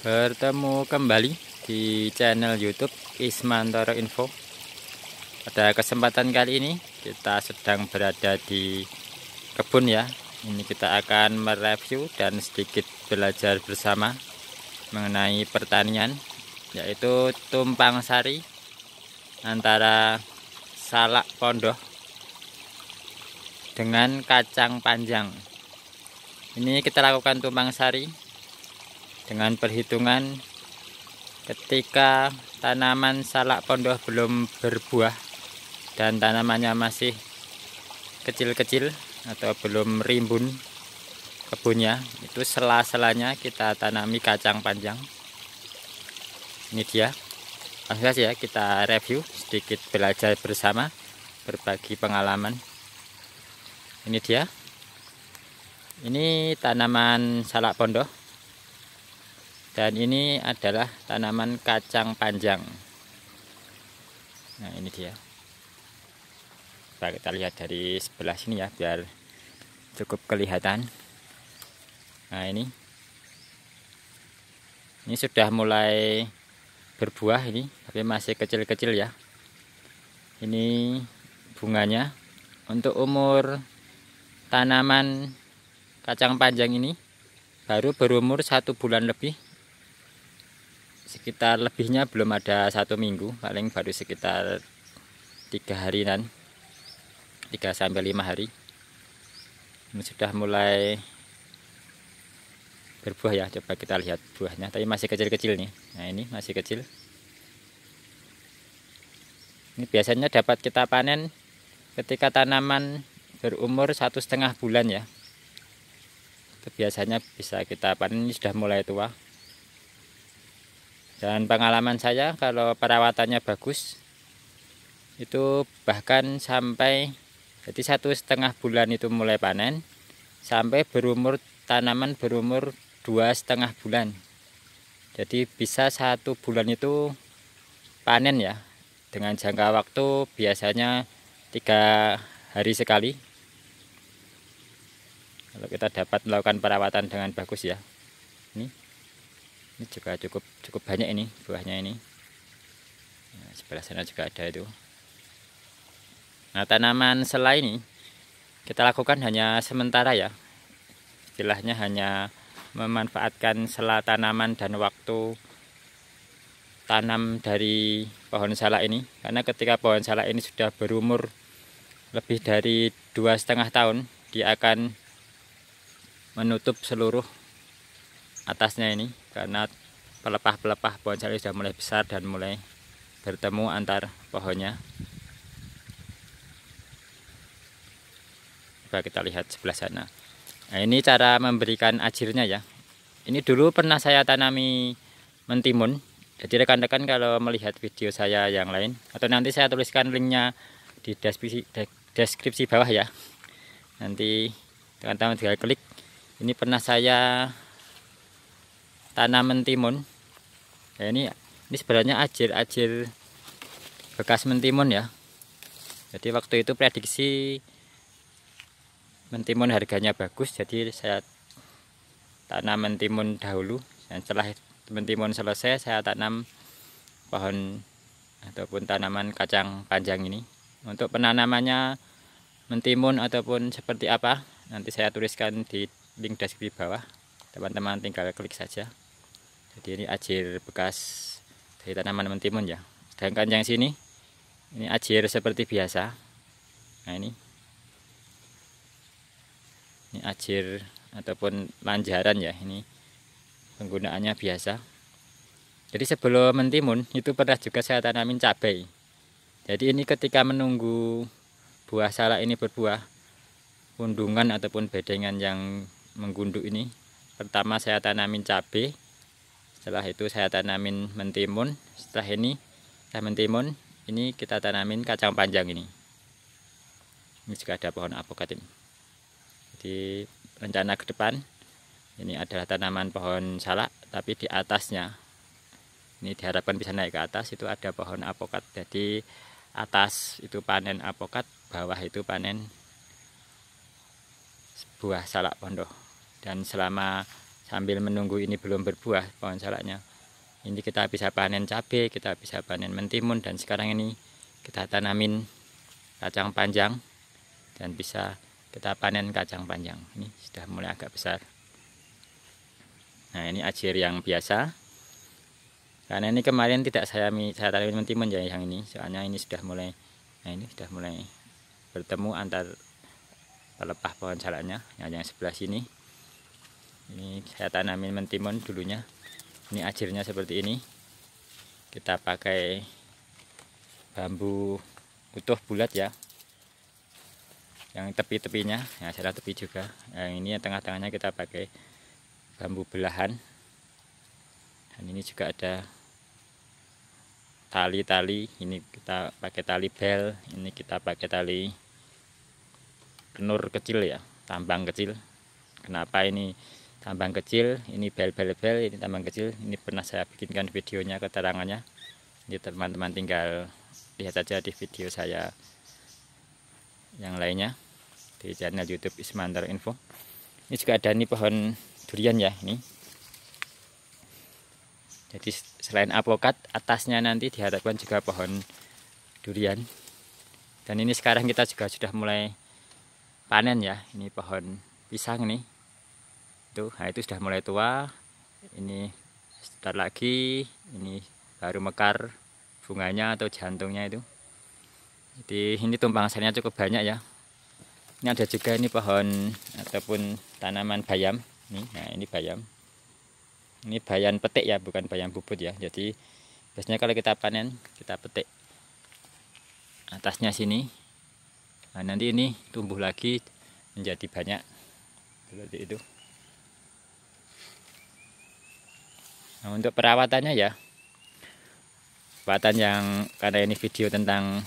Bertemu kembali di channel YouTube Ismantoro Info. Pada kesempatan kali ini kita sedang berada di kebun ya. Ini kita akan mereview dan sedikit belajar bersama mengenai pertanian, yaitu tumpang sari antara salak pondoh dengan kacang panjang. Ini kita lakukan tumpang sari dengan perhitungan ketika tanaman salak pondoh belum berbuah dan tanamannya masih kecil-kecil atau belum rimbun kebunnya, itu sela-selanya kita tanami kacang panjang. Ini dia, langsung saja kita review sedikit, belajar bersama, berbagi pengalaman. Ini dia, ini tanaman salak pondoh. Dan ini adalah tanaman kacang panjang. Nah, ini dia. Coba kita lihat dari sebelah sini ya, biar cukup kelihatan. Nah, ini sudah mulai berbuah ini, tapi masih kecil-kecil ya. Ini bunganya. Untuk umur tanaman kacang panjang ini baru berumur 1 bulan lebih. Sekitar lebihnya belum ada 1 minggu, paling baru sekitar 3 harian, 3-5 hari. Ini sudah mulai berbuah ya, coba kita lihat buahnya, tapi masih kecil-kecil nih. Nah, ini masih kecil. Ini biasanya dapat kita panen ketika tanaman berumur 1,5 bulan ya. Itu biasanya bisa kita panen, ini sudah mulai tua. Dan pengalaman saya, kalau perawatannya bagus, itu bahkan sampai, jadi 1,5 bulan itu mulai panen, sampai tanaman berumur 2,5 bulan. Jadi bisa 1 bulan itu panen ya, dengan jangka waktu biasanya 3 hari sekali. Kalau kita dapat melakukan perawatan dengan bagus ya. Ini juga cukup banyak ini buahnya ini. Nah, sebelah sana juga ada itu. Nah, tanaman selai ini kita lakukan hanya sementara ya. Istilahnya hanya memanfaatkan sela tanaman dan waktu tanam dari pohon salak ini. Karena ketika pohon salak ini sudah berumur lebih dari 2,5 tahun, dia akan menutup seluruh atasnya ini, karena pelepah-pelepah pohon salak sudah mulai besar dan mulai bertemu antar pohonnya. Coba kita lihat sebelah sana. Nah, ini cara memberikan ajirnya ya. Ini dulu pernah saya tanami mentimun. Jadi rekan-rekan kalau melihat video saya yang lain, atau nanti saya tuliskan linknya di deskripsi bawah ya. Nanti teman-teman tinggal klik. Ini pernah saya tanam mentimun. Ya, ini sebenarnya ajir bekas mentimun ya. Jadi waktu itu prediksi mentimun harganya bagus, jadi saya tanam mentimun dahulu, dan setelah mentimun selesai saya tanam pohon ataupun tanaman kacang panjang ini. Untuk penanamannya mentimun ataupun seperti apa, nanti saya tuliskan di link deskripsi bawah, teman-teman tinggal klik saja. Jadi ini ajir bekas dari tanaman mentimun ya. Sedangkan yang sini, ini ajir seperti biasa. Nah, ini ajir ataupun lanjaran ya. Ini penggunaannya biasa. Jadi sebelum mentimun itu pernah juga saya tanamin cabai. Jadi ini ketika menunggu buah salak ini berbuah, undungan ataupun bedengan yang menggunduk ini, pertama saya tanamin cabai. Setelah itu saya tanamin mentimun. Setelah mentimun, ini kita tanamin kacang panjang ini. Ini juga ada pohon apokat ini. Jadi rencana ke depan ini adalah tanaman pohon salak, tapi di atasnya ini diharapkan bisa naik ke atas, itu ada pohon apokat. Jadi atas itu panen apokat, bawah itu panen buah salak pondoh. Dan selama sambil menunggu ini belum berbuah pohon salaknya, ini kita bisa panen cabai, kita bisa panen mentimun, dan sekarang ini kita tanamin kacang panjang dan bisa kita panen kacang panjang. Ini sudah mulai agak besar. Nah, ini ajir yang biasa. Karena ini kemarin tidak saya tanamin mentimun ya yang ini, soalnya ini sudah mulai, nah ini sudah mulai bertemu antar pelepah pohon salaknya. Yang sebelah sini ini saya tanamin mentimun dulunya. Ini ajirnya seperti ini. Kita pakai bambu utuh bulat ya, yang tepi-tepinya, ya salah tepi juga. Yang ini yang tengah-tengahnya kita pakai bambu belahan. Dan ini juga ada tali-tali, ini kita pakai tali bel, ini kita pakai tali kenur kecil ya, tambang kecil. Kenapa ini tambang kecil, ini bel, ini tambang kecil. Ini pernah saya bikinkan videonya, keterangannya. Ini teman-teman tinggal lihat saja di video saya yang lainnya di channel YouTube Ismantoro Info. Ini juga ada nih pohon durian ya ini. Jadi selain apokat, atasnya nanti diharapkan juga pohon durian. Dan ini sekarang kita juga sudah mulai panen ya. Ini pohon pisang nih. Tuh, nah itu sudah mulai tua. Ini sebentar lagi ini baru mekar bunganya atau jantungnya itu. Jadi ini tumpang sarnya cukup banyak ya. Ini ada juga ini pohon ataupun tanaman bayam. Nah ini bayam. Ini bayan petik ya, bukan bayam bubut ya. Jadi biasanya kalau kita panen, kita petik atasnya sini. Nah nanti ini tumbuh lagi menjadi banyak seperti itu. Nah untuk perawatannya ya, perawatan yang, karena ini video tentang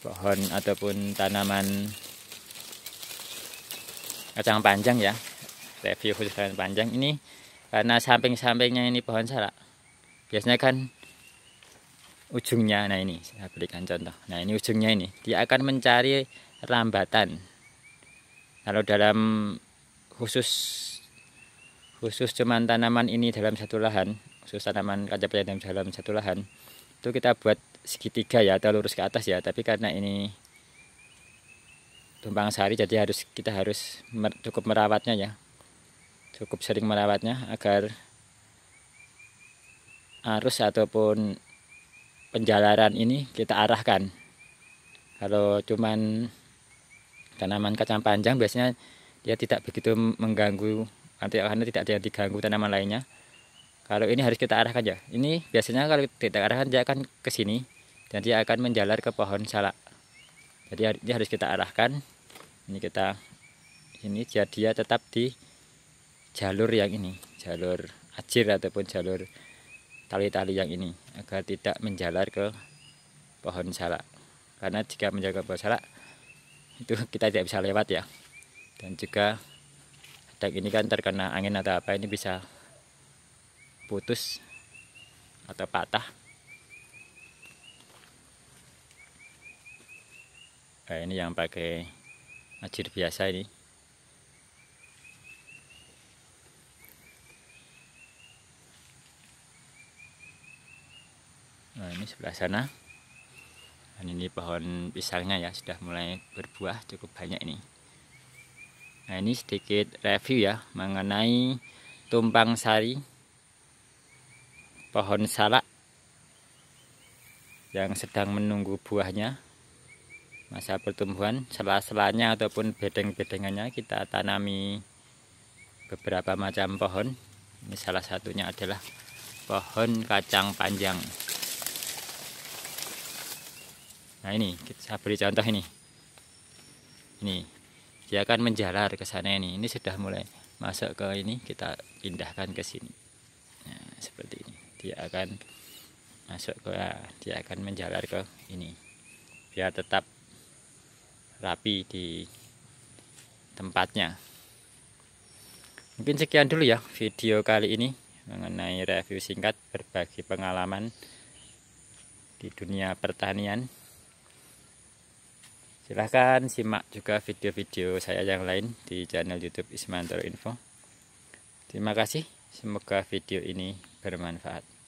pohon ataupun tanaman kacang panjang ya, review khusus kacang panjang ini, karena samping-sampingnya ini pohon salak. Biasanya kan ujungnya, nah ini saya berikan contoh. Nah ini ujungnya ini, dia akan mencari rambatan. Kalau dalam khusus cuman tanaman ini dalam satu lahan, khusus tanaman kacang panjang dalam satu lahan, itu kita buat segitiga ya, atau lurus ke atas ya. Tapi karena ini tumpang sari, jadi kita harus cukup merawatnya ya, cukup sering merawatnya agar arus ataupun penjalaran ini kita arahkan. Kalau cuman tanaman kacang panjang biasanya dia tidak begitu mengganggu, nanti karena tidak ada yang diganggu tanaman lainnya. Kalau ini harus kita arahkan ya. Ini biasanya kalau kita arahkan dia akan ke sini dan dia akan menjalar ke pohon salak. Jadi ini harus kita arahkan. Ini dia tetap di jalur yang ini, jalur ajir ataupun jalur tali-tali yang ini, agar tidak menjalar ke pohon salak. Karena jika menjaga pohon salak itu kita tidak bisa lewat ya. Dan juga kadang ini kan terkena angin atau apa, ini bisa putus atau patah. Nah, ini yang pakai ajir biasa ini. Nah ini sebelah sana. Dan ini pohon pisangnya ya, sudah mulai berbuah cukup banyak ini. Nah ini sedikit review ya mengenai tumpang sari pohon salak yang sedang menunggu buahnya. Masa pertumbuhan, sela-selanya ataupun bedeng-bedengannya kita tanami beberapa macam pohon. Ini salah satunya adalah pohon kacang panjang. Nah ini saya beri contoh ini. Ini dia akan menjalar ke sana ini. Ini sudah mulai masuk ke ini, kita pindahkan ke sini. Nah, seperti ini. Dia akan masuk ke, dia akan menjalar ke ini. Biar tetap rapi di tempatnya. Mungkin sekian dulu ya video kali ini mengenai review singkat berbagi pengalaman di dunia pertanian. Silahkan simak juga video-video saya yang lain di channel YouTube Ismantoro Info. Terima kasih, semoga video ini bermanfaat.